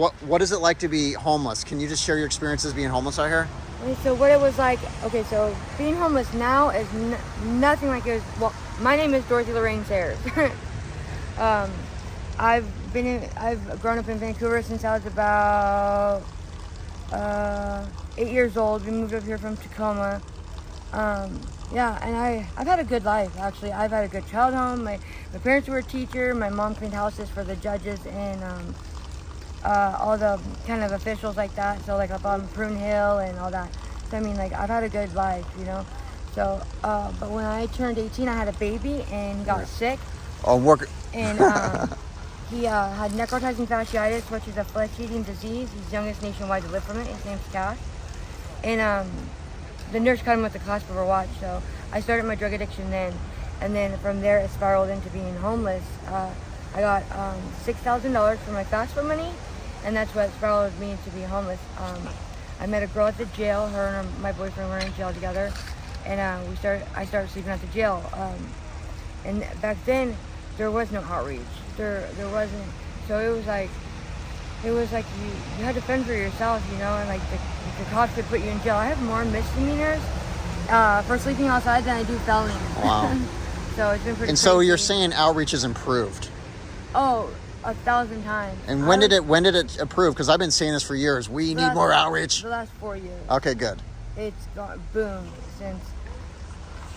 What is it like to be homeless? Can you just share your experiences being homeless out here? Okay, so what it was like, okay, so being homeless now is nothing like it was, well, my name is Dorothy Lorraine Sayers. um, I've grown up in Vancouver since I was about 8 years old. We moved up here from Tacoma. Yeah, and I've had a good life, actually. I've had a good child home. My parents were a teacher. My mom cleaned houses for the judges and all the kind of officials like that. So like up on Prune Hill and all that. So I mean, like, I've had a good life, you know. So, but when I turned 18, I had a baby and he got sick. Oh, work. And he had necrotizing fasciitis, which is a flesh-eating disease. He's the youngest nationwide to live from it. His name's Cash. And the nurse caught him with the clasp of her watch. So I started my drug addiction then. And then from there, it spiraled into being homeless. I got $6,000 for my FAFSA money, and that's what spiraled me into being homeless. I met a girl at the jail. Her and my boyfriend were in jail together, and I started sleeping at the jail. And back then, there was no outreach. There wasn't. So it was like you had to fend for yourself, you know, and like the cops could put you in jail. I have more misdemeanors for sleeping outside than I do felonies. Wow. So it's been pretty. And so crazy. you're saying outreach has improved? Oh, 1,000 times. And when did it improve? Because I've been saying this for years. We need more outreach. The last 4 years. Okay, good. It's gone boom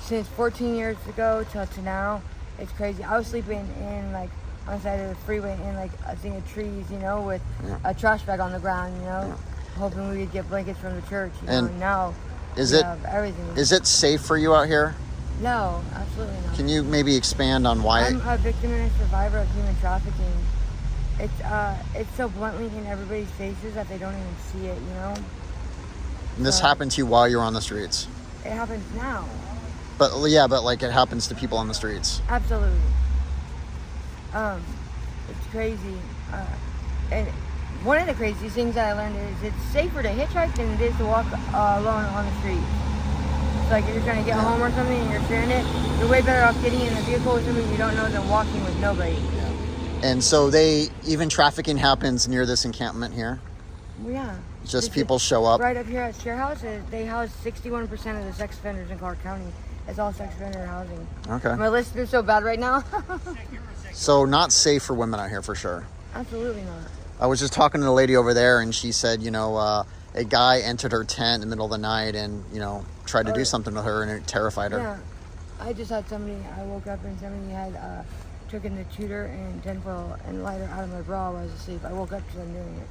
since 14 years ago to now. It's crazy. I was sleeping in like on the side of the freeway in like a thing of trees, you know, with a trash bag on the ground, you know, hoping we would get blankets from the church. You know, and now is we it have everything. Is it safe for you out here? No, absolutely not. Can you maybe expand on why? I'm a victim and a survivor of human trafficking. It's so bluntly in everybody's faces that they don't even see it, you know? And this happened to you while you were on the streets? It happens now. But like it happens to people on the streets. Absolutely. It's crazy. And one of the craziest things that I learned is it's safer to hitchhike than it is to walk alone on the street. It's like if you're trying to get home or something and you're stranded, you're way better off getting in a vehicle with somebody you don't know than walking with nobody. And so even trafficking happens near this encampment here? Well, yeah. Just people show up? Right up here at Share House, they house 61% of the sex offenders in Clark County. It's all sex offender housing. Okay. My list is so bad right now. So not safe for women out here for sure? Absolutely not. I was just talking to the lady over there and she said, you know, a guy entered her tent in the middle of the night and, you know, tried to do something with her and it terrified her. Yeah. I just had I woke up and somebody had taken the tutor and tinfoil and lighter out of my bra while I was asleep. I woke up because I'm doing it.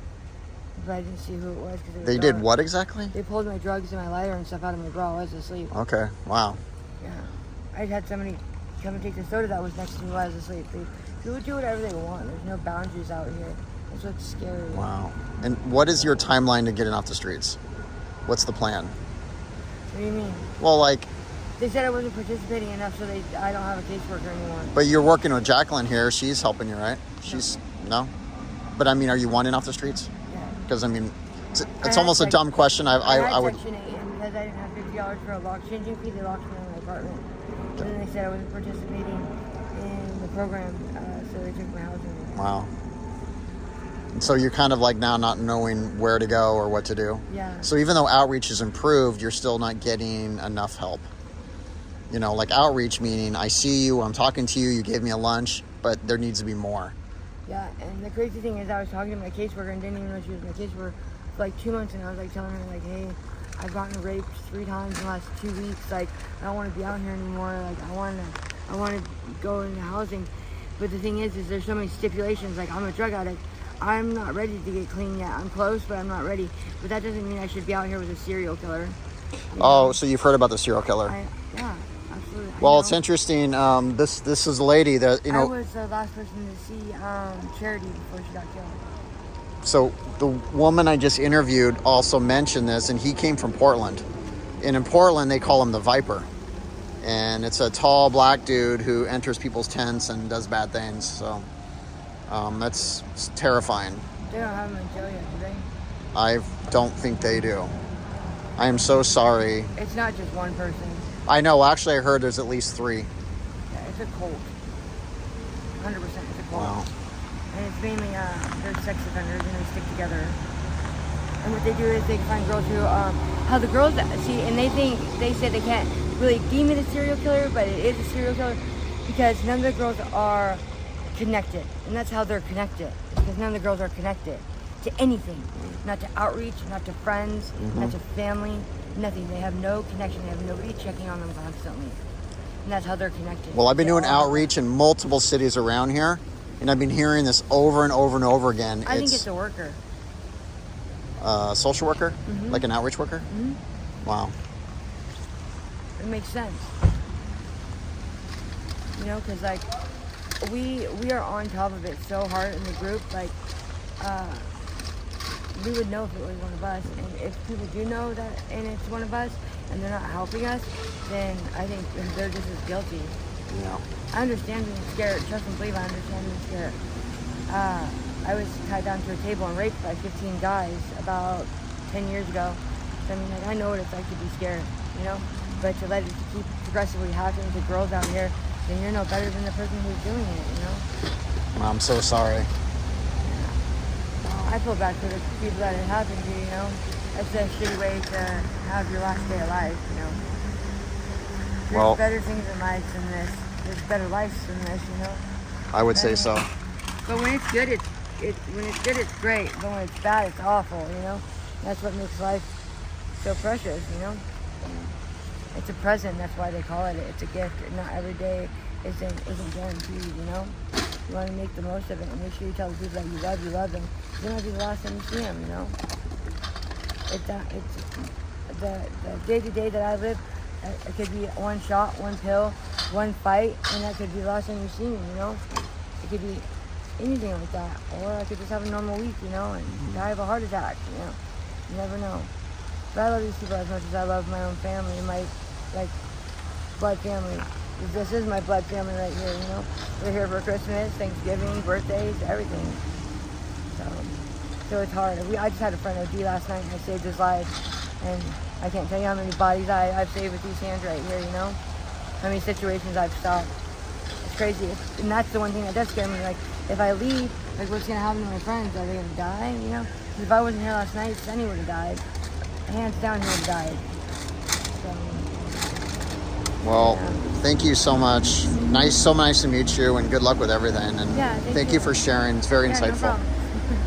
But I didn't see who it was because it was They dark. did what exactly? They pulled my drugs and my lighter and stuff out of my bra while I was asleep. Okay, wow. Yeah. I had somebody come and take the soda that was next to me while I was asleep. People do whatever they want. There's no boundaries out here. That's what's scary. Wow. And what is your timeline to getting off the streets? What's the plan? What do you mean? Well, like... They said I wasn't participating enough, so I don't have a caseworker anymore. But you're working with Jacqueline here. She's helping you, right? No? But I mean, are you wanting off the streets? Yeah. Because I mean, it's almost a dumb question. I would. Section 8, and because I didn't have $50 for a lock changing fee, they locked me in my apartment. And then they said I wasn't participating in the program, so they took my housing. Wow. And so you're kind of like now not knowing where to go or what to do. Yeah. So even though outreach has improved, you're still not getting enough help. You know, like outreach meaning I see you, I'm talking to you, you gave me a lunch, but there needs to be more. Yeah, and the crazy thing is I was talking to my caseworker and didn't even know she was my caseworker for like 2 months, and I was like telling her like, hey, I've gotten raped 3 times in the last 2 weeks. Like, I don't want to be out here anymore. Like, I want to go into housing. But the thing is there's so many stipulations. Like, I'm a drug addict. I'm not ready to get clean yet. I'm close, but I'm not ready. But that doesn't mean I should be out here with a serial killer. Oh, so you've heard about the serial killer? Yeah. Absolutely. Well, it's interesting. This is a lady that, you know... I was the last person to see Charity before she got killed. So the woman I just interviewed also mentioned this, and he came from Portland. And in Portland, they call him the Viper. And it's a tall black dude who enters people's tents and does bad things. So that's terrifying. They don't have him in jail yet, do they? I don't think they do. I am so sorry. It's not just one person. I know. Actually, I heard there's at least 3. Yeah, it's a cult. 100% it's a cult. Wow. and it's mainly they're sex offenders, and they stick together. And what they do is they find girls who, how the girls see, and they say they can't really deem it a serial killer, but it is a serial killer because none of the girls are connected, and that's how they're connected. Because none of the girls are connected to anything, not to outreach, not to friends, not to family, nothing. They have no connection. They have nobody checking on them constantly, and that's how they're connected. Well, I've been doing outreach in multiple cities around here, and I've been hearing this over and over and over again. I think it's a worker. Social worker? Like an outreach worker? Wow. It makes sense. You know, because like we are on top of it so hard in the group. Like we would know if it was one of us, and if people do know that and it's one of us, and they're not helping us, then I think they're just as guilty. Yeah. I understand being scared. Trust and believe I understand being scared. I was tied down to a table and raped by 15 guys about 10 years ago. So, I mean, like, I know what it's like to be scared, you know? But to let it keep progressively happening to girls out here, then you're no better than the person who's doing it, you know? Well, I'm so sorry. Yeah. Well, I feel bad for the people that it happened to, you know? That's a shitty way to have your last day alive, you know? There's better things in life than this. There's better lives than this, you know? I would say so. But when it's good, it's great. But when it's bad, it's awful, you know? That's what makes life so precious, you know? It's a present, that's why they call it. It's a gift. Not every day isn't guaranteed, you know? You want to make the most of it and make sure you tell the people that you love them. You don't have to be the last time you see them, you know? It's the day-to-day that I live, it could be one shot, one pill, one fight, and that could be the last time you see me, you know? It could be anything like that. Or I could just have a normal week, you know, and die of a heart attack, you know? You never know. But I love these people as much as I love my own family, my, like, blood family. This is my blood family right here, you know? We're here for Christmas, Thanksgiving, birthdays, everything. So it's hard. I just had a friend OD last night, and I saved his life. And I can't tell you how many bodies I've saved with these hands right here, you know? How many situations I've stopped. It's crazy. And that's the one thing that does scare me. Like, if I leave, like, what's going to happen to my friends? Are they going to die, you know? 'Cause if I wasn't here last night, Sunny would have died. Hands down, he would have died. So, well, thank you so much. So nice to meet you, and good luck with everything. And yeah, thank you for sharing. It's very insightful. No problem.